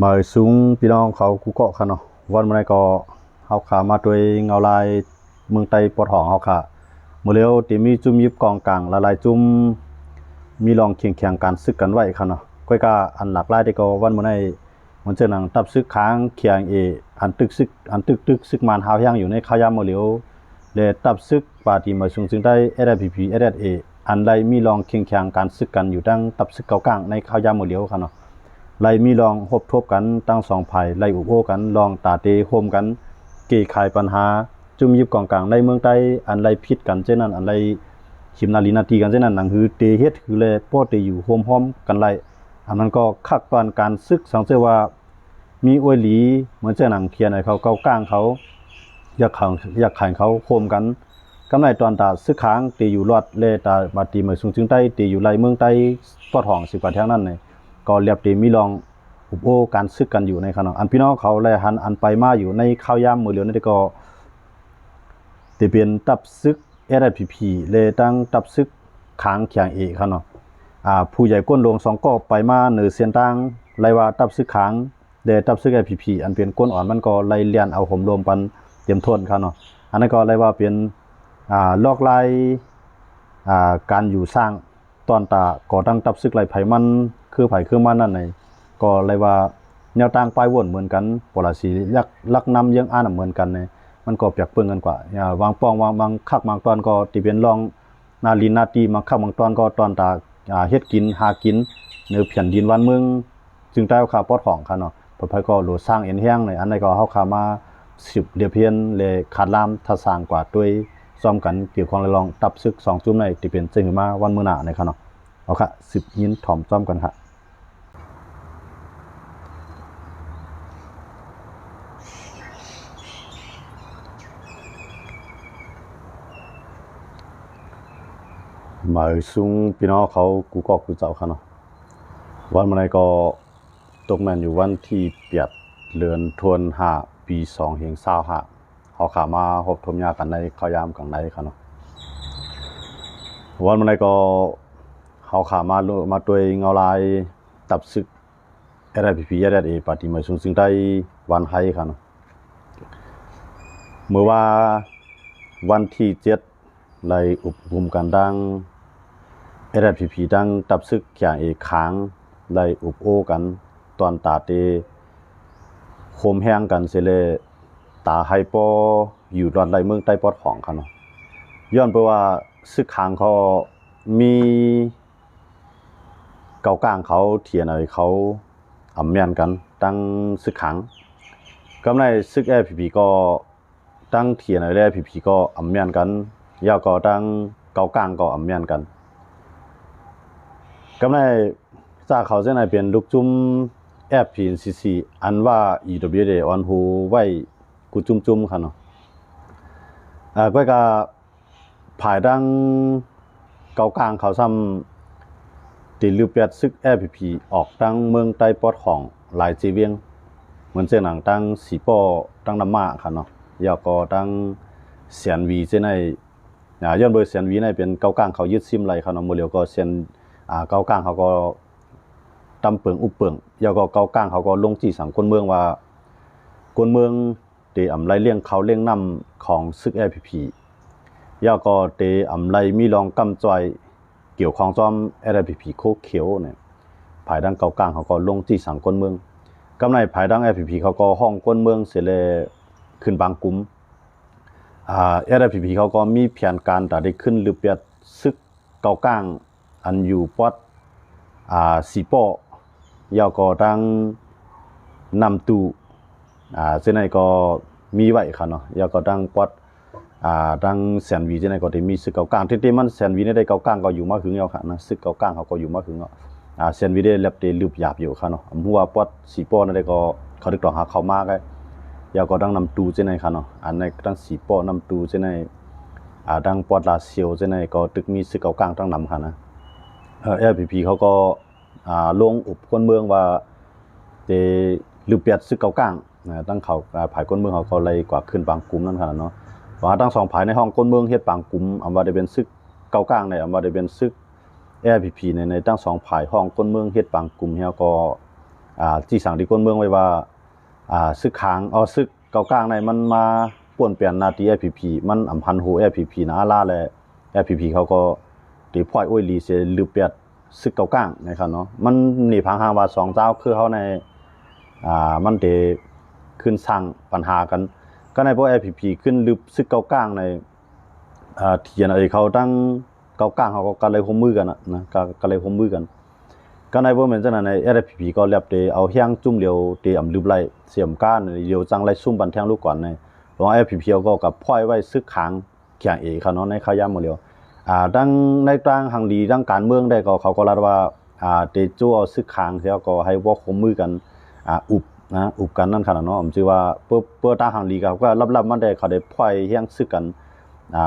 มาสูงพี่น้องเขากูเกาะค่ะเนาะวันมื้อใดก็เฮาขามาด้วยเงาลายเมืองไต้ปอดหองเฮาค่ะมื้อเร็วที่มีจุ่มยิบกองกลางละลายจุ่มมีรองเคียงการซึกกันไว้ค่ะเนาะก้อยก็อันหลากหลายที่ก็วันมื้อใดมันเจอหนังตับซึกค้างเคียงอันตึกซึกซึกมานหาวยังอยู่ในข้าวยามมื้อเร็วและตับซึกปาที่มาสูงซึ่งได้ SSPP SSA อันใดมีรองเคียงการซึกกันอยู่ดังตับซึกเก่ากลางในข้าวยามมื้อเร็วค่ะเนาะ ไล่มีลองหบทบกันตั้งสองภัยไล่อุโอกันลองตาเตโฮมกันเกี่คายปัญหาจุ่มยิบกองกลางในเมืองใต้อันไล่พิษกันเช่นนั้นอันไล่ขิมนาลีนาทีกันเช่นนั้นหนังคือเตเฮ็ดคือแลป้อเตอยู่โฮมหอมกันไล่อันนั้นก็คักตอนการซึกสังเสว่ามีอวยหลีเหมือนเจ้าหนังเขียนให้เขาเก้ากลางเขาอยากขันเขาโฮมกันกำไรตอนตาซึกค้างเตอยู่รอดเลตาบาตีมาสูงจึงใต้เตอยู่ไล่เมืองใต้ปอดห้องสิกว่าแถวนั้นนี่ก็เรียบเตมีลองอุปโภการซึกกันอยู่ในขณะอันพี่น้องเขาแลหันอันไปมาอยู่ในข้าวยามมือเหลียวนี่ก็จะเป็นตับซึก SSPP เลยตั้งตับซึกค้างเขียงเอค่ะเนาะผู้ใหญ่ก้นหลวง2ก็ไปมาเหนือเสียนตั้งไล่ว่าตับซึกค้างเดตับซึก SSPP อันเป็นก้นอ่อนมันก็ไล่เลียนเอาห่มรวมปันเตรียมโทษค่ะเนาะอันนั้นก็ไล่ว่าเป็นลอกไล่การอยู่สร้างตอนตาก่อตั้งตับซึกไล่ไผมันคือไผคือมันนั่นไงก็เลยว่าแนวต่างปลายวนเหมือนกันปราสีลักนำยังอ่านเหมือนกันเนี่ยมันก็เปียกเปื้อนกันกว่าวางป้องวางคักบางตอนก็ที่เป็นรองนาลีนาตีมาคักบางตอนก็ตอนตาเฮ็ดกินหากินเนื้อเพียนดินวันเมืองจึงได้เอาข่าวปอดของค่ะเนาะปลอดภัยก็โหลดสร้างเอ็นแห้งในอันใดก็เฮาขามา10เดียเพียนเลยขาดลามทัสร้างกว่าด้วยซ้อมกันเกี่ยวของลองตับซึก2จุ่มในที่เป็นจึงมาวันมื้อหน้าในค่ะเนาะเอาค่ะ10ยินถ่อมซ้อมกันค่ะหมายซุงพี่น้องเขากูก็กูเจ้าค่ะเนาะวันมื้อใดก็ตกแม่นอยู่วันที่8เดือนธันวาคมปี2525เฮาขามาพบทมยากันในข้าวยามกลางในค่ะเนาะวันมื้อใดก็เฮาขามาด้วยเงาลายตับซึก SSPP SSA ปาฏิมาซุงซึ่งได้วันไห้ค่ะเนาะเมื่อว่าวันที่7ไล่อุปคุมกันดัง SSPP ดังตับซึกอย่างเอกค้างไล่อุปโอกันตอนตาเตโคมแห้งกันเสเลตาไฮปออยู่รอดไล่เมืองใต้ปอดของค่ะเนาะย้อนไปว่าซึกค้างเขามีเก่ากลางเขาเทียนอะไรเขาอำแม่นกันตั้งซึกค้างกำไรซึก SSPP ก็ตั้งเทียนอะไร SSPP ก็อำแม่นกันยาวก็ตั้งเก่ากลางก็อำแม่นกันกำไรจากเขาเส้นไหนเป็นลูกจุ่ม FPNCC อันว่า EWD ออนฮูไว้กูจุ่มค่ะเนาะก็ก็ภายดังเก่ากลางเขาซ้ำติลิวเปียดซึก SSPP ออกตั้งเมืองใต้ปอดของหลายจีเวียงเหมือนเส้นหนังตั้งสีป้อตั้งน้ำมาค่ะเนาะยาวก็ตั้งเสียนวีเส้นไหนย้อนโดยเสียนวีในเป็นเก่ากลางเขายึดซิมไรค่ะเนาะมื้อเดียวก็เสียนเก่ากลางเขาก็ตำเปิงอุบเปิงยาวก็เก่ากลางเขาก็ลงที่สังคนเมืองว่าคนเมืองเตอำไรเลี้ยงเขาเลี้ยงนำของซึก SSPP ยาวก็เตอำไรมีรองกำจอยเกี่ยวของซ้อม SSPP โคเขียวเนี่ยภายดังเก่ากลางเขาก็ลงที่สังคนเมืองกำไรภายดัง SSPP เขาก็ห้องคนเมืองเสเลขึ้นบางกุมSSPP เขาก็มีแผนการตาได้ขึ้นหรือเปียดซึกเก่ากลางอันอยู่ปอดสีป้อยาวก็ตั้งนำตูเส้นไหนก็มีไว้ค่ะเนาะยาวก็ตั้งปอดตั้งแสนวีเส้นไหนก็ได้มีซึกเก่ากลางที่มันแสนวีได้เก่ากลางก็อยู่มาถึงยาวค่ะนะซึกเก่ากลางเขาก็อยู่มาถึงแสนวีได้เล็บได้ลืบหยาบอยู่ค่ะเนาะหัวปอดสีป้อนั่นได้ก็เขาได้กล่องหาเขามากเลยยาวก็ตั้งนำตูเส้นไหนค่ะเนาะอันในตั้งสีป้อนำตูเส้นไหนตั้งปอดลาเซียวเส้นไหนก็ตึกมีซึกเก่ากลางตั้งนำค่ะนะSSPP เขาก็ลงอุบคนเมืองว่าเตลือเปียดซึกเก่ากลางตั้งเขาภายคนเมืองเขาเลยกว่าขึ้นบางกลุ่มนั่นขนาดเนาะว่าตั้ง2ภายในห้องคนเมืองเฮ็ดบางกลุ่มอำว่าได้เป็นซึกเก่ากลางในอำว่าได้เป็นซึก SSPP ในตั้ง2ภายห้องคนเมืองเฮ็ดบางกลุ่มเฮาก็ จี้สั่งที่ก้นเมืองไว้ว่าซึกค้างซึกเกากลางในมันมาป่วนเปลี่ยนนาที FPP มันอำพันโห FPP นะล่าและ FPP เขาก็ตีพอยโอ้ยลีเสลือเปียดซึกเกากลางนะครับเนาะมันนี่พังหาว่า2เจ้าคือเขาในมันเดขึ้นสร้างปัญหากันก็ในพวก FPP ขึ้นลืบซึกเกากลางในเทียนเขาตั้งเกากลางเขาก็เลยร่วมมือกันนะก็เลยร่วมมือกันก็ในพวกเหมือนจังนั้นใน FPP ก็เรียบเดเอาเฮียงจุ่มเดียวเดอำลืบไล่เสียมก้านเดียวจังไล่ซุ่มบันแทงลูกก่อนในของ FPP ก็กับพ่อยไว้ซึกขังเขียงเขาเนาะในข้าย่ำหมดเดียวดังในกลางหังดีดังการเมืองได้ก็เขาก็รัดว่าเตจูเอาซึกขังเสียก็ให้วอกร่วมมือกันอุบกันนั่นขนาดเนาะผมชื่อว่าเพื่อตาหังดีก็รับมันได้เขาได้พ่อยเฮียงซึกกัน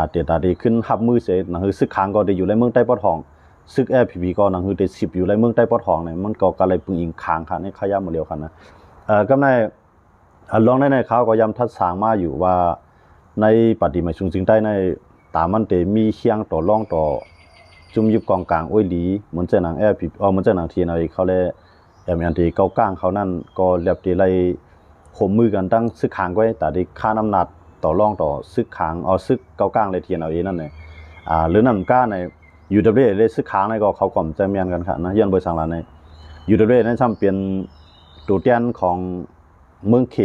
เตตาได้ขึ้นหับมือเสนั่นคือซึกขังก็ได้อยู่ในเมืองใต้ปอทองซึก FPP ก็นั่นคือได้10อยู่ในเมืองใต้ปอทองเนี่ยมันก็เลยปึงอิงค้างค่ะในขย่ำหมดเดียวกันนะก็ในลองในเขาก็ย้ำทัดสางมาอยู่ว่าในปฏิมาชุมจิงใต้ในตามันเตมีเคียงต่อร่องต่อจุ่มยุบกองกลางโอ้ยดีเหมือนเจ้าหนัง FPP เหมือนเจ้าหนังทีนเขาเลยMNT เกากลางเขานั่นก็เรียบตีไล่ข่มมือกันตั้งซึกขางไว้แต่ได้ค่าน้ำหนักต่อร่องต่อซึกขางซึกเกากลางเลยเทียนนั่นเลยหรือนั่นก้าในUW เลยซึกขางในก็เขาก่อมจะเมียนกันค่ะนะย้อนไปสั่งละใน UW นั้นซ้ำเป็นตัวเตียนของเมืองเข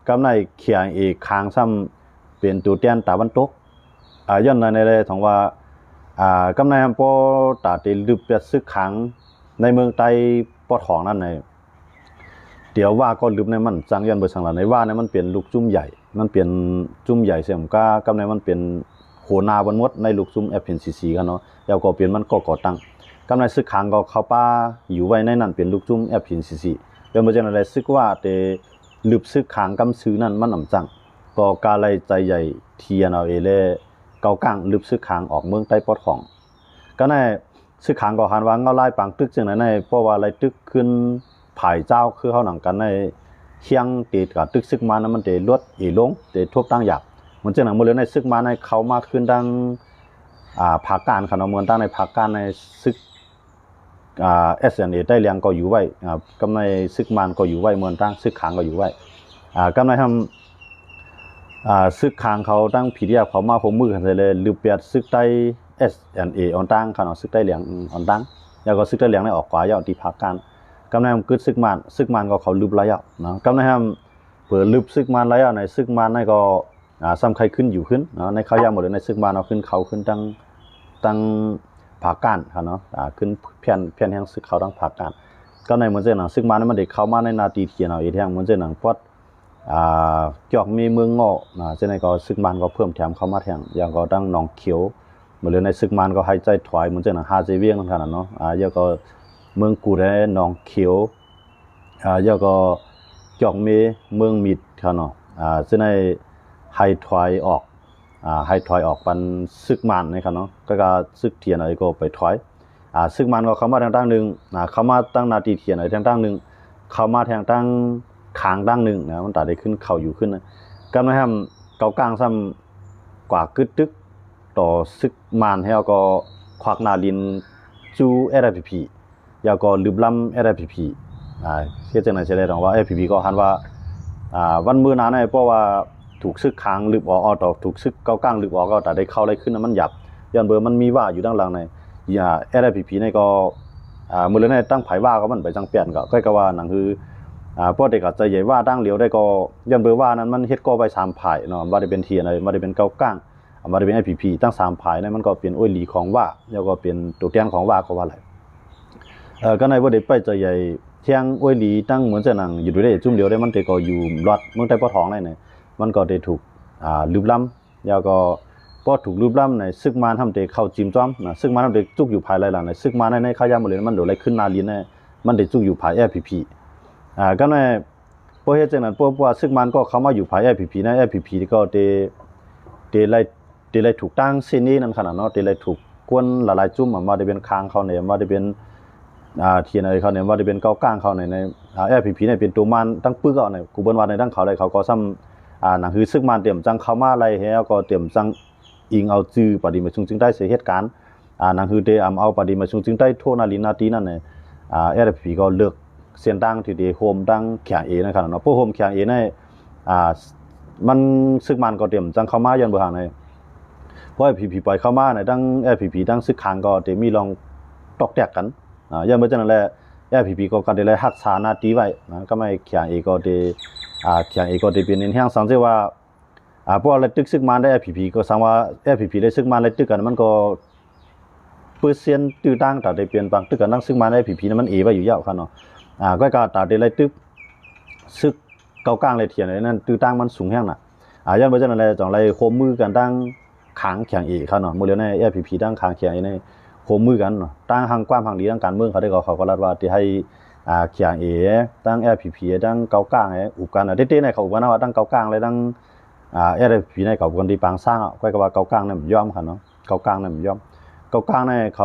กำในเขียงเอกค้างซ้ำเป็นตัวเตียนตะวันตกย้อนในเลยถงว่ากำในฮัมโปตาติลึกเป็ดซึกขางในเมืองไต้ปอทองนั่นในเดี๋ยวว่าก็ลืมในมันจังยันเบอร์สังหลาในว่าในมันเปลี่ยนลูกจุ่มใหญ่มันเปลี่ยนจุ่มใหญ่เสียมก้ากำในมันเปลี่ยนโหนาบนมดในลูกจุ่ม FNCC กันเนาะแล้วก็เปลี่ยนมันก็ก่อตั้งกำในซึกขางก็เข้าป้าอยู่ไว้ในนั้นเปลี่ยนลูกจุ่ม FNCC เป็นบ่จังได๋ซึกว่าแต่ลึบซึกขางกำซื้อนั่นมันอำจังก็กาไลใจใหญ่เทียนเอาเอเลเกากลางลึบซึกขางออกเมืองใต้ปอทองก็ในซึกขางก็หันว่าเงาลายปังตึกจังในเพราะว่าอะไรตึกขึ้นผายเจ้าคือเฮาหนังกันในเคียงติดกับตึกซึกมานั้นมันได้ลดลงได้ทบตั้งหยักมันจังหนังมื้อในซึกมาในเขามาขึ้นดังภาคการขนมเมืองตั้งในภาคการในซึกSNA ได้เลี้ยงก็อยู่ไว้กำในซึกมันก็อยู่ไว้เมืองตั้งซึกขางก็อยู่ไว้กำในทำซึกขางเขาตั้งผีเดียเขามาพมมือกันเลยลือเปียดซึกใต้ SNA ออนตั้งขนาดซึกใต้เหลียงออนตั้งแล้วก็ซึกใต้เหลียงในออกกว่าย่อที่ภาคการกำในมันกึดซึกมันก็เขาลืบระยะนะกำในทำเปิดลืบซึกมันระยะในซึกมันในก็ซ้ำใครขึ้นอยู่ขึ้นในเขาย่าหมดเลยในซึกมันเอาขึ้นเขาขึ้นตั้งภาคการครับเนาะขึ้นเพียนแห่งซึกเขาตั้งภาคการก็ในเหมือนเจ้าหนังซึกมันนั้นมันเด็กเข้ามาในนาทีเทียนเอาอีกแห่งเหมือนเจ้าหนังปอดจอกมีเมืองงอเจ้าในก็ซึกมันก็เพิ่มแถมเข้ามาแทงอย่างก็ตั้งหนองเขียวเหมือนเลยในซึกมันก็ให้ใจถอยเหมือนเจ้าหนังฮาเจเวียงนั่นขนาดเนาะอย่างก็เมืองกูได้หนองเขียวอย่างก็จอกมีเมืองมิดครับเนาะเจ้าในให้ถอยออกปันซึกมันนะครับเนาะก็ซึกเทียนอะไรก็ไปถอยซึกมันก็เข้ามาทางด้านนึงเข้ามาตั้งนาทีเทียนอะไรทางด้านนึงเข้ามาทางด้านขางด้านนึงนะมันตัดได้ขึ้นเข้าอยู่ขึ้นนะก็ไม่ทำเกากลางซ้ำกว่ากึดตึกต่อซึกมันให้ก็ควักนาลินจูFPP แล้วก็ลืบล้ำFPPเฮ็ดจังได๋สิได้ว่า FPP ก็หันว่าวันมื้อนั้นเพราะว่าถูกซึกค้างลึกออกต่อถูกซึกเกากลางลึกออกก็แต่ได้เข้าได้ขึ้นมันหยับย้อนเบอร์มันมีว่าอยู่ด้านหลังในFPP นี่ก็มื้อนั้นตั้งไผว่าก็มันไปจังเปลี่ยนก็ว่านั่นคือพวกเด็กก็ใจใหญ่ว่าตั้งเหลียวได้ก็ย้อนเบอร์ว่านั้นมันเฮ็ดก็ไป3ไผเนาะบ่ได้เป็นเทียนอะไรบ่ได้เป็นเกากลางบ่ได้เป็น FPP ตั้ง3ไผนั้นมันก็เป็นโอ้ยหลีของว่าแล้วก็เป็นตัวแทนของว่าก็ว่าหลายก็ในบ่ได้ไปใจใหญ่เที่ยงโอ้ยหลีตั้งเหมือนจะนั่งอยู่ได้จุ่มเดียวได้มันก็อยู่รอดเมืองใต้ปอทองได้เนี่ยมันก็ได้ถูกลืบล้ำแล้วก็พอถูกลืบล้ำในซึกมันทำเตเข้าจิ้มจ้อมนะซึกมันทำเตจุกอยู่ภายไรล่ะในซึกมันในข้ายามหมดเลยมันโดดไหลขึ้นนาลีนในมันได้จุกอยู่ภาย FPP ก็ในพอเฮ็ดจังนั้นพวกว่าซึกมันก็เข้ามาอยู่ภาย FPP ใน FPP ก็เตไล่ถูกตั้งเส้นนี้นั่นขนาดเนาะเตไล่ถูกกวนหลายๆจุ่มมาได้เป็นคางเขาเนี่ยมาได้เป็นเทียนอะไรเขาเนี่ยว่าได้เป็นเกากลางเขาในFPP เนี่ยเป็นตัวมันตั้งปึกเอาเนี่ยกูเบิ่นว่าในตั้งเขาได้เขาก็ซ้ำหนังคือซึกมันเตรียมจังเข้ามาอะไรเฮาก็เตรียมจังอิงเอาจื้อปฏิมาชุงจึงได้เสียเหตุการณ์หนังคือเตเอาปฏิมาชุงจึงได้โทนาลินาตีนั่นเนี่ยFPP ก็เลิก เสียนดังที่ดีโฮมดังแข็งเอนะครับเนาะพวกโฮมแข็งเอในมันซึกมันก็เตรียมจังเข้ามายันบ่หางในเพราะผีปล่อยเข้ามาในดังผีดังซึกขังก็เตมีลองตอกแตกกันยันบ่จังนั้นแหละผีก็กันได้รักษาหน้าที่ไว้นะก็ไม่แข็งเอก็ได้แข็งเอก็ได้เป็นแห่งสังเกตว่าพวกอะไรตึกซึกมันได้ผีก็สังว่าผีได้ซึกมันได้ตึกกันมันก็เปอร์เซ็นต์ตื้อตั้งแต่ได้เปลี่ยนบางตึกกันนั่งซึกมันได้ผีนั้นมันเอไว้อยู่ยาวคั่นเนาะก็แต่ได้ตึกซึกเก่ากลางเลยเถียนเลยนั่นตื้อตั้งมันสูงแห้งน่ะยันบ่จังนั้นแหละจังไรโฮมมือกันตั้งขางแข็งเอคั่นเนาะมื้อแล้วในผีตั้งขางแข็งเอในโฮมมือกันเนาะตั้งหังกว้างหังดีตั้งการเมืองเขาได้ก็รัดว่าที่ให้แข็งเอตั้งผีตั้งเก่ากลางอุบกันเต้ๆในเขาอุบกันว่าตั้งเก่ากลางเลยตั้งผีในเขาอุบกันที่ปางสร้างก็ว่าเก่ากลางนั่นยอมคั่นเนาะเก่ากลางนั่นยอมเก่ากลางในเข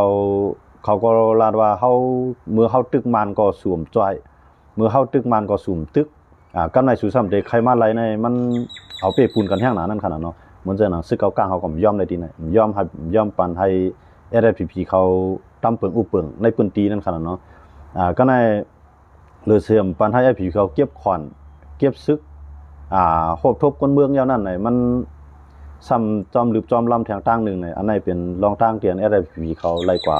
าก็ลาดว่าเฮาเมื่อเฮาตึกมันก็สวมจ้อยเมื่อเฮาตึกมันก็สุ่มตึกกันในสู่ซ้ำเด็กใครมาไหลในมันเอาเปปูนกันแห้งหนานั่นขนาดเนาะเหมือนจะหนังซึกเก่ากลางเขาก็ยอมได้ทีไหนยอมให้ยอมปันให้ผีเขาตำเปิงอุเปิงในปืนตีนั่นขนาดเนาะก็ในเลือเสื่อมปันให้ผีเขาเก็บขวัญเก็บซึกโหบทบคนเมืองยาวนั่นไหนมันซ้ำจอมหรือจอมลำแทงตั้งหนึ่งไหนอันไหนเป็นรองตั้งเตียนผีเขาไล่กว่า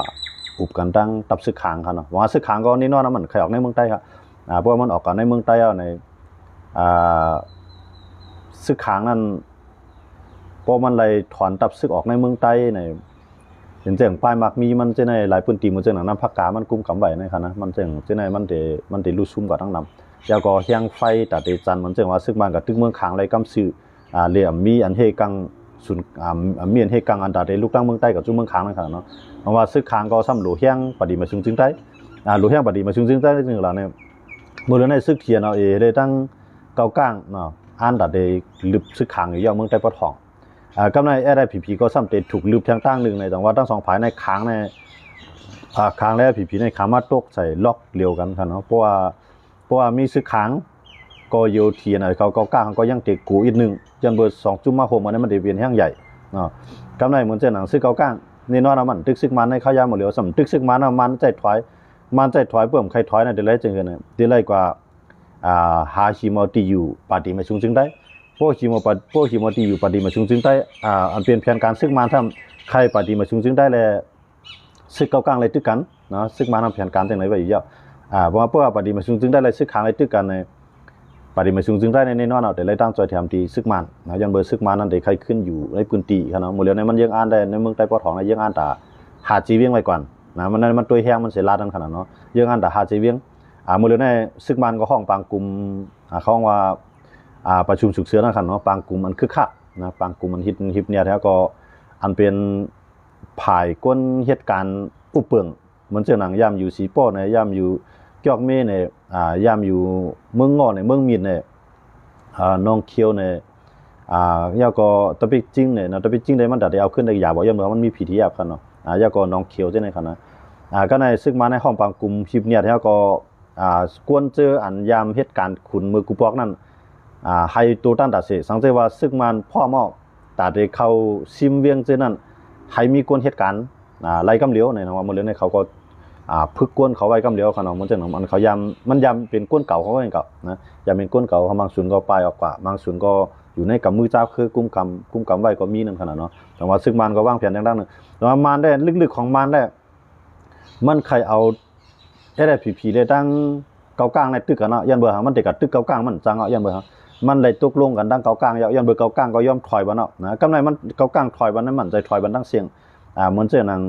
อุบกันตั้งตับซึกขางครับเนาะว่าซึกขางก็นี่นอนนะมันใครออกในเมืองใต้ครับเพราะมันออกกันในเมืองใต้ในซึกขางนั้นพอมันเลยถอนตับซึกออกในเมืองใต้ในเห็นเสียงปลายมักมีมันจะในหลายพื้นที่มันจะหนังน้ำภาคกามันกุมกำไว้นะครับนะมันจะในมันเดรู้ซุ่มกับทั้งนำแล้วก็เฮียงไฟแต่เดจันมันจะว่าซึกมันกับตึกเมืองขางไรกำซื้อเรียมีอันเฮกังสุนมีอันเฮกังอันแต่เดลูกตั้งเมืองใต้กับจุ่มเมืองขางนะครับเนาะเพราะว่าซึกขางก็ซ้ำหลวงเฮียงปฏิมาชุงจึงใต้หลวงเฮียงปฏิมาชุงจึงใต้นึงหลังเนี่ยเมื่อในซึกเขียนเอาได้ตั้งเก่ากลางเนาะอันแต่ได้ลึบซึกขางอยู่ย่อเมืองใต้ปะทองกำในผีก็ซ้ำเตะถูกลึบทางตั้งหนึ่งในจังหวัดทั้งสองฝ่ายในค้างในค้างแล้วผีในขามาตกใส่ล็อกเลียวกันครับเนาะเพราะว่ามีซึกขางก็โยเทียนเขาเก่ากลางก็ยังเตะกูอีกหนึ่งจนเบอร์2จุ่มมาโฮมอันนี้มันได้เวียนแห้งใหญ่เนาะกำในเหมือนเจ้าหนังซึกเก่ากลางนี่นอนมันตึกซึกมันในข้าวยาหมดเหลียวซ้ำตึกซึกมันมันใจถอยมันใจถอยเพิ่มใครถอยในเดลัยจึงกันเนี่ยเดลัยกว่าหาชิมอติอยู่ปาติมาชุงจึงได้พวกชิมอติอยู่ปาติมาชุงจึงได้อันเปลี่ยนแผนการซึกมันทำใครปาติมาชุงจึงได้เลยซึกเก่ากลางเลยตึกกันเนาะซึกมันทำแผนการจังไหนไว้อยู่เยอะเพราะว่าพวกปาติมาชุงจึงได้เลยซึกขางเลยตึกกันในปาติมาชุงจึงได้ในนอนเอาแต่เลยตั้งใจทำที่ซึกมันนะยันเบอร์ซึกมันนั่นได้ใครขึ้นอยู่ในพื้นที่ครับเนาะหมดแล้วในมันยังอ่านได้ในเมืองใต้ปอทองในยังอ่านตาหาจีเวียงไว้ก่อนนะมันตัวแห้งมันเสียลาดนั่นขนาดเนาะยังอ่านตาหาจีเวียงมื้อแล้วในซึกมันก็ห้องปางกลุ่มเขาว่าประชุมฉุกเฉินนั่นครับเนาะปางกลุ่มมันคึกคักนะปางกลุ่มมันฮิตเนี่ยแล้วก็อันเป็นภายก้นเหตุการณ์อุเปิงเหมือนเจ้าหนังย่ำอยู่สีป้อในย่ำอยู่จอกเมในย่ำอยู่เมืองงอในเมืองมีดในน้องเคียวในแล้วก็ตะปิจิ้งเนี่ยนะตะปิจิ้งได้มันได้เอาขึ้นได้ยาบ่ย่ำเมื่อมันมีพิธีครับเนาะแล้วก็น้องเคียวจังได๋ครับนะก็ในซึกมาในห้องปางกลุ่มฮิตเนี่ยแล้วก็กวนเจออันยามเหตุการณ์ขุนมือกูปอกนั่นให้ตัวตั้นตัดเสสังเกตว่าซึกมันพ่อมอกตัดได้เข้าซิมเวียงเจนั่นให้มีกวนเหตุการณ์ไล่กำเหลียวในนะว่ามื้อเร็วในเขาก็พึกกวนเขาไว้กำเหลียวเขาเนาะมันจังมันเขายามมันยามเป็นกวนเก่าเขาเองเก่านะยามเป็นกวนเก่าเขาบางส่วนก็ปลายออกกว่าบางส่วนก็อยู่ในกับมือเจ้าคือกุมกำไว้ก็มีนั่นขนาดเนาะแต่ว่าซึกมันก็วางแผนดังๆนึงแต่ว่ามันได้ลึกๆของมันได้มันใครเอาได้ผีได้ตั้งเก่ากลางในตึกกันเนาะยันเบอร์มันเด็กกับตึกเก่ากลางมันจังยันเบอร์มันเลยตกลงกันดังเก่ากลางยันเบอร์เก่ากลางก็ย่อมถอยบันเนาะนะกำไรมันเก่ากลางถอยบันนั้นมันใจถอยบันดังเสียงเหมือนเจ้าหนัง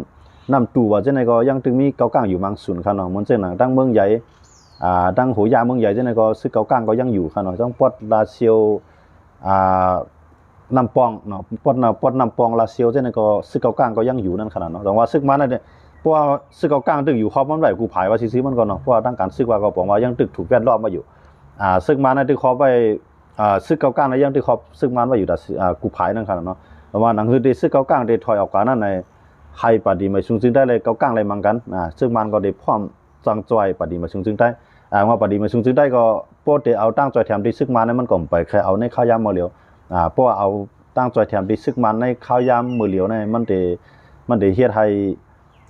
น้ำตู่ว่าเจ้าไหนก็ยังถึงมีเก่ากลางอยู่บางส่วนครับเนาะเหมือนเจ้าหนังดังเมืองใหญ่ดังหัวยาเมืองใหญ่เจ้าไหนก็ซึกเก่ากลางก็ยังอยู่ครับเนาะต้องปอดลาเซียวน้ำปองเนาะปอดน้ำปองลาเซียวเจ้าไหนก็ซึกเก่ากลางก็ยังอยู่นั่นขนาดเนาะแต่ว่าซึกมันนั่นเนี่ยเพราะว่าซึกเก่ากลางตึกอยู่ครอบมันไหวกูผายว่าซื้อมันก่อนเนาะเพราะว่าตั้งการซึกว่าก็บอกว่ายังตึกถูกแวดล้อมมาอยู่ซึกมันนั่นตึกครอบไว้ซึกเก่ากลางในยังตึกครอบซึกมันไว้อยู่แต่กูผายนั่นขนาดเนาะแต่ว่าหนังคือได้ซึกเก่ากลางได้ถอยออกกันนั่นในให้ปฏิมาชุงซึ่งได้เลยเก่ากลางเลยมังกันซึกมันก็ได้พร้อมจังจอยปฏิมาชุงซึ่งได้ว่าปฏิมาชุงซึ่งได้ก็โปรตีเอาตั้งจอยแถมที่ซึกมันนั้นมันก็ไปแค่เอาในข้าวยำมือเหลียวเพราะว่าเอาตั้งจอยแถมที่ซึกมันในข้าวยำมือเหลียวในมันได้เฮ็ดให้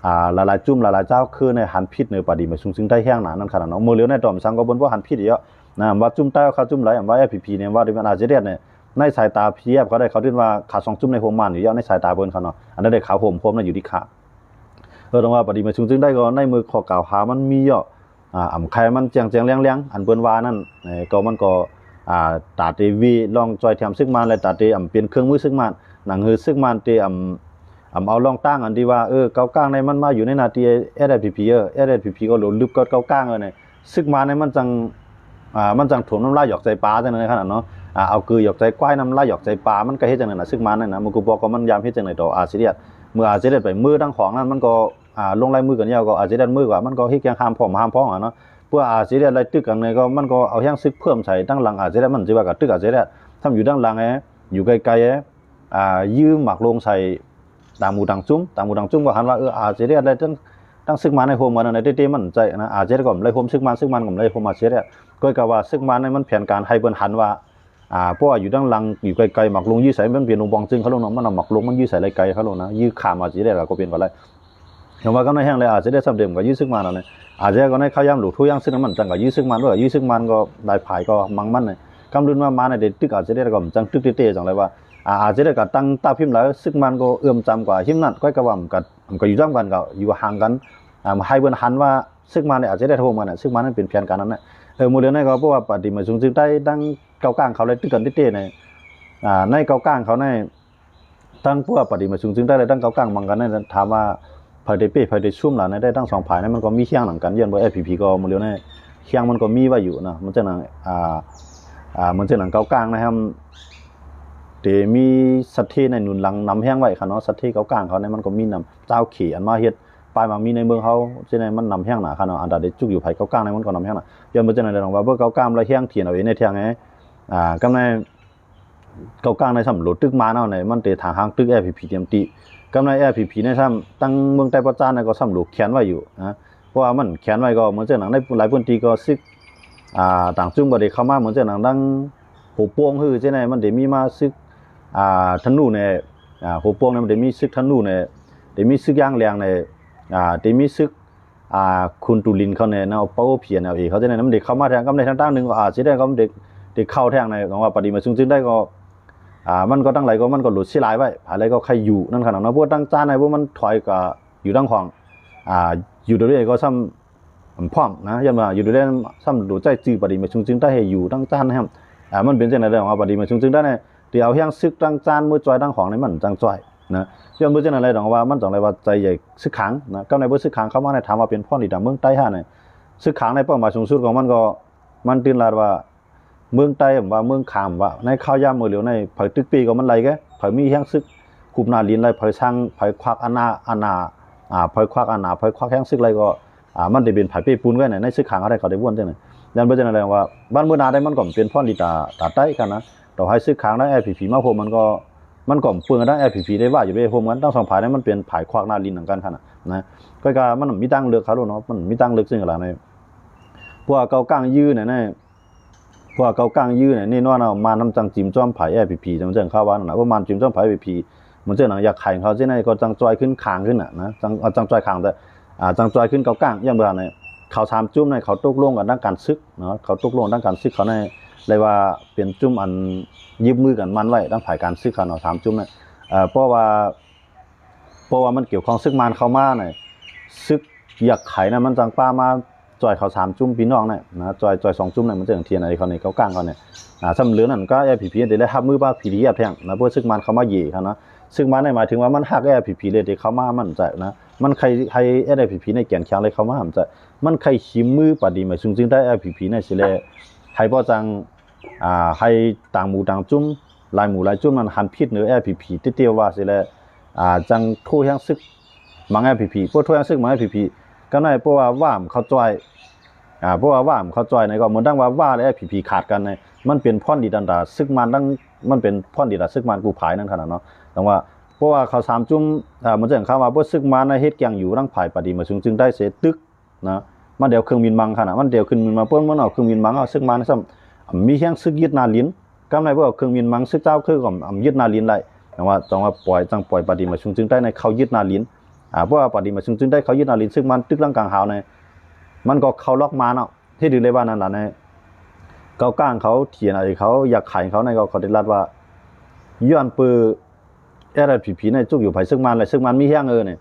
หลายๆจุ่มหลายๆเจ้าคือในหันพิษในปฏิมาซุงซึ่งได้แห้งหนานั่นขนาดเนาะมือเลี้ยวในตอมสังก็บนว่าหันพิษเยอะนะว่าจุ่มใต้เขาจุ่มไหลว่า FPP เนี่ยว่าที่มันอาจจะเรียกเนี่ยในสายตาเพียบเขาได้เขาดิ้นว่าขา2จุ่มในโฮมมันอยู่เยอะในสายตาเพิ่นเขาเนาะอันนั้นได้ขาโฮมน่ะอยู่ที่ขาตรงว่าปฏิมาซุงซึ่งได้ก็ในมือข้อกล่าวหามันมีเยอะใครมันแจงๆเลี้ยงๆอันเปิ้นว่านั่นก็มันก็ตาทีวีลองจอยแถมซึ่งมันและตาทีเป็นเครื่องมือซึ่งมันหนังฮือซึ่งมันทีเอาลองตั้งอันที่ว่าเกาก้างในมันมาอยู่ในนาที SFPP SFPP ก็หลุดลึกก็เกาก้างเนี่ยซึ่งมาในมันจังถมน้ำลายหยอกใจปลาจังเลยขนาดเนาะเอาคือหยอกใจควายน้ำลายหยอกใจปลามันก็เฮ็ดจังนั้นน่ะซึ่งมานั่นน่ะมันกูบอกก็มันยามเฮ็ดจังได๋ต่ออาซิเรียเมื่ออาซิเรียไปมือทั้งของนั้นมันก็ลงลายมือกันยาวก็อาซิเรียมือกว่ามันก็เฮ็ดแกงห้ามพ้องอ่ะเนาะเพื่ออาซิเรียไล่ตึกกันเลยก็มันก็เอาแห้งซึกเพิ่มใส่ตั้งหลังอาซิเรียมันสิว่ากับตึกอาซิเรียทำอยู่ด้านหลังอยู่ไกลๆยืมหมักลงใส่ตามหมู่ดังจุ้มก็หันว่าอาซิเรียได้ตั้งซึกมาในโฮมกันในเต้ๆมันใจนะอาซิเรียก็ไล่โฮมซึกมันก็ไล่โฮมอาซิเรียก็กะว่าซึกมาในมันแผนการให้เปิ้นหันว่าเพราะว่าอยู่ด้านหลังอยู่ไกลๆหมักลงยื้อใส่มันเปลี่ยนลงบองจึงเขาลงเนาะมันเอาหมักลงมันยื้อใส่ไกลเขาลงนะยื้อข้ามอาซิเรียก็เปลี่ยนก็ไล่เห็นว่าก็ในแห้งเลยอาซิเรียซ้ำเดิมก็ยื้อซึกมานั่นแหละอาซิเรียก็ในข้าวยามหลูทุย่างซึ่งมันจังก็ยื้อซึกมันด้วยยื้อซึกมันก็ได้ผายก็มังมันเลยกำลุนมาในเด็ดตึกอาซิเรียก็จังตึกเต้ๆจังเลยว่าอาซิเรียก็ตั้งตาพิมพ์แล้วซึกมันก็เอื้อมจำกว่าหิมนั่นก็กะว่ามันก็อยู่ร่วมกันก็อยู่ห่างกันให้เปิ้นหันว่าซึกมันเนี่ยอาซิเรียโทรมาน่ะซึกมันนั้นเป็นแผนการนั้นน่ะมื้อเดือนนั้นก็เพราะว่าปฏิมาสูงซึ่งได้ตั้งเก้ากลางเขาเลยตึกกันเต้ๆในในเก้ากลางเขาในตั้งพวกปฏิมาสูงซึ่งได้เลยตั้งเก้ากลางมังกันนั้นถามว่าภายได้เป้ภายได้ซุ่มล่ะในได้ตั้ง2ฝ่ายนั้นมันก็มีเคียงหลังกันย้อนบ่ FPP ก็มื้อเดือนนั้นเคียงมันก็มีไว้อยู่นะมันจังนั้นมันจังนั้นเก้ากลางนะครับมีสัตว์ที่ในหนุนหลังนำแห้งไว้ค่ะเนาะสัตว์ที่เก้ากลางเขาในมันก็มีนำเจ้าขี่อันมาเฮ็ดปลายมามีในเมืองเขาจังได๋มันนำแห้งหนาค่ะเนาะอันใดได้จุกอยู่ไผเก้ากลางในมันก็นำแห้งหนาย้อนบ่จังนั้นได้ว่าเก้ากลางแล้วแห้งเถียนเอาไว้ในเที่ยงกำในเก้ากลางในซ้ำโหลดตึกมาเนาะในมันเตทางหางตึก FPP เตรียมติกำใน FPP ในซ้ำตั้งเมืองใต้ประจานก็ซ้ำโหลแขนไว้อยู่นะเพราะว่ามันแขนไว้ก็เหมือนจังนั้นในหลายพื้นที่ก็ซึกต่างจุ่มบ่ได้เข้ามาเหมือนจังนั้นดังโหปวงคือจังได๋มันได้มีมาซึกธนูเนี่ยโหปวงเนี่ยมันได้มีซึกธนูเนี่ยได้มีซึกย่างแรงเนี่ยได้มีซึกคุณตุลินเขาเนี่ยเนาะเป้าเพียนเอาเขาจังได๋มันได้เข้ามาทางกำในทางตั้งนึงก็สิได้ก็มันได้เข้าทางในของว่าปฏิมาซึ่งได้ก็มันก็ตั้งหลายก็มันก็หลุดสิหลายไว้อะไรก็ใครอยู่นั่นขนาดเนาะพวกตั้งจานในพวกมันถอยก็อยู่ดังของอยู่ด้วยก็ซ้ำพร้อมนะยันว่าอยู่ด้วยซ้ำดูใจจื้อปฏิมาซึ่งได้ให้อยู่ตั้งจานนะครับมันเป็นจังได๋ได้ว่าปฏิมาซึ่งได้เนี่ยที่เอาแห้งซึกตั้งจานมือจอยตั้งของในมันจังจ้อยนะย้อนบ่จังอะไรดอกว่ามันจังได๋ว่าใจใหญ่ซึกขังนะกำในบ่ซึกขังเข้ามาในถามว่าเป็นพ่อนี่ดาเมืองใต้ฮะเนี่ยซึกขังในเป้าหมายสูงสุดของมันก็มันตื่นลาดว่าเมืองใต้ว่าเมืองขามว่าในข้าวยามมื้อเหลียวในไผตึกปีก็มันไหลแกไผมีแห้งซึกคุบหน้าลิ้นไหลไผช่างไผควักอาณาไผควักแห้งซึกไหลก็มันได้เป็นไผเป้ปูนไว้ในซึกขังอะไรเขาได้วนจังนั้นยันบ่จังอะไรว่าบ้านเมืองนาได้มันก็เป็นพ่อนี่ตาใต้กันนะต่อให้ซึกขังได้ FPP มาพบมันก็เปลืองได้ FPP ได้ว่าอยู่ได้พบกันทั้ง2ฝ่ายนั้นมันเป็นผายควักหน้าลิ้นเหมือนกันคั่นน่ะนะก็มันมีตั้งเลือกเขาเนาะมันมีตั้งเลือกซึ่งอะไรในพวกเกากลางยื้อเนี่ยพวกเกากลางยื้อเนี่ยนี่ว่าเนาะมานำจังจิ้มจ้อมไผ FPP จังเข้าว่านั่นน่ะว่ามันจิ้มจ้อมไผ FPP มันจังหนังอยากไข่เขาจังได๋ก็จังจอยขึ้นคางขึ้นน่ะนะจังจอยคางแต่จังจอยขึ้นเกากลางอย่างเบื่อเนี่ยเขา3จุ่มในเขาตกลงกันด้านการซึกเนาะเขาตกลงด้านการซึกเขาในเลยว่าเป็นจุ่มอันยิบมือกันมันไว้ตั้งฝ่ายการซึกเขาเนาะ3จุ่มเนี่ยเพราะว่ามันเกี่ยวข้องซึกมันเข้ามาเนี่ยซึกอยากไข่น่ะมันจังป้ามาจอยเขา3จุ่มพี่น้องเนี่ยนะจอย2จุ่มเนี่ยมันจังเทียนอะไรเขานี่เขากลางเขาเนี่ยซ้ำเหลือนั่นก็ FPP ได้รับมือว่า PDF แท่งนะเพราะซึกมันเข้ามาเหย่เขาเนาะซึกมันหมายถึงว่ามันฮัก FPP เลยที่เข้ามามันใจนะมันใครให้ FPP ในแก่นแข็งเลยเข้ามามันใจมันใครขิมมือปฏิมาซึ่งได้ FPP ในสิแลให้บ่จังให้ต่างหมู่ต่างจุ่มหลายหมู่หลายจุ่มมันหันผิดเนื้อ FPP ติเตียวว่าสิแลจังโทแฮงซึกมัง FPP พวกโทแฮงซึกมัง FPP ก็ได้เพราะว่าว่ามเขาจ้อยเพราะว่าว่ามเขาจ้อยในก็เหมือนดังว่าและ FPP ขาดกันในมันเป็นพ่อนดีดันดาซึกมันดังมันเป็นพ่อนดีดาซึกมันกูผายนั่นขนาดเนาะแต่ว่าเพราะว่าเขา3จุ่มมันจังคำว่าบ่ซึกมันในเฮ็ดแกงอยู่ดังผายปฏิมาซึ่งได้เสตึกนะมันเดี๋ยวเครื่องบินมังขนาดมันเดี๋ยวขึ้นมาเปิ้นมันเอาเครื่องบินมังเอาซึกมันซ้ำมีแฮงซึกยึดนาลิ้นกำไรบ่เครื่องบินมังซึกเจ้าคือก็ยึดนาลิ้นได้แต่ว่าจังว่าปล่อยปฏิมาซึ่งได้ในเขายึดนาลิ้น เพราะว่าปฏิมาซึ่งได้เขายึดอาลินซึ่งมันตึกลังกลางหาวเนี่ยมันก็เขาล็อกมาเนาะที่ดูเลยว่านั่นน่ะเนี่ยเขาก้างเขาเถียนอะไรเขาอยากขายเขาในก็เขาได้รัดว่าย้อนปืออะไรผีๆในจุกอยู่ไผซึ่งมันเลยซึ่งมันมีแห้งเนี่ย